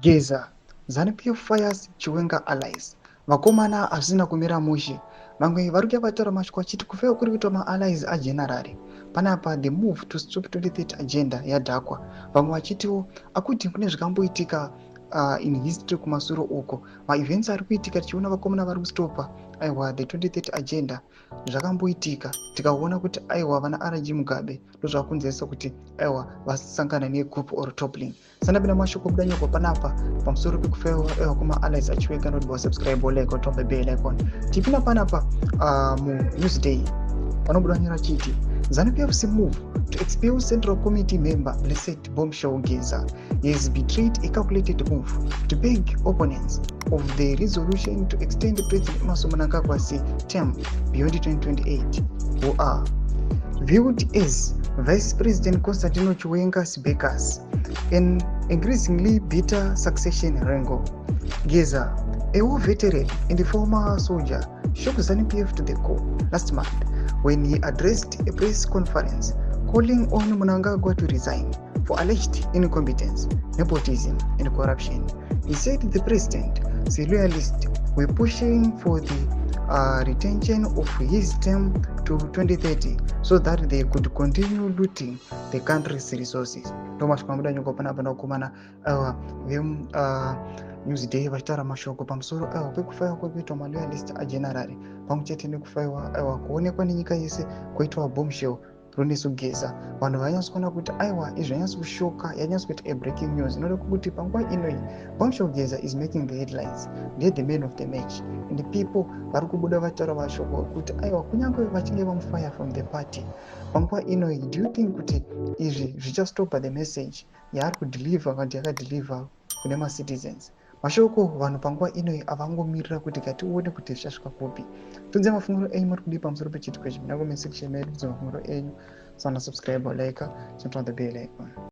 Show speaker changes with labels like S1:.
S1: Geza, ZANU-PF fires Chiwenga allies. Vakomana hazina kumira mushe. Vamwe vari kuuya vataura mashoko vachiti kufaiwa kuri kuitwa maallies ajenerari. Panapa the move to stop 2030 agenda yadhakwa. Vamwe vachitiwo akuti kune zvakamboitika in history kumasuro uko. Maevents ari kuitika tichiona vakomana vari kustopa aiwa the 2030 agenda zvakamboitika tikaona kuti aiwa vana RG Mugabe ndozvakunzesa kuti aiwa vasangana negroup or toppling. Sanapinda mashoko kudanyogwa panapa pamusoro pekufaiwa aiwa kuma-allies achiweka noti wasubscribe like otombe bell icon. Tipinda panapa mu-Newsday panobudanyira chiti ZANU-PF's move to expel Central Committee member Blessed Bombshell Geza. He has betrayed a calculated move to beg opponents of the resolution to extend President Emmerson Mnangagwa's term beyond 2028, who are viewed as Vice President Constantino Chiwenga's backers, an increasingly bitter succession wrangle. Geza, a war veteran and a former soldier, shook ZANU-PF to the core last month when he addressed a press conference calling on Mnangagwa to resign for alleged incompetence, nepotism, and corruption. He said the president, the loyalists, were pushing for the retention of his term to 2030 so that they could continue looting the country's resources. Thomas Kwambuda nyoko panapa nakumana Newsday vachitara mashoko pamusoro pekufaiwa kwekuitwa maloyalist ajenerari pamwechete nekufaiwa kuonekwa nenyika yese kwoitwa bombshell Promise Geza. Vanhu vanyatsoona kuti aiwa izvi zvanyatsokushoka, yanyatsokuita a breaking news inoda kuti panguva inoi Bombshell Geza is making the headlines. They're the man of the match, and the people vari kubuda vataura mashoko kuti aiwa kunyange vachinge vamufire from the party panguva inoi. Do you think kuti izvi zvichastopa the message yaari kudeliver kandi yakadeliver kune macitizens? Mashoko vanhu panguva inoi havangomirira kuti ngatione kuti zvichasvika kupi. Tunze mafunguro enyu muri kudii pamusoro pechitiko ichi? Muna comment section medu tunze mafunguro enyu. Sana subscribe or like, turn on the bell icon.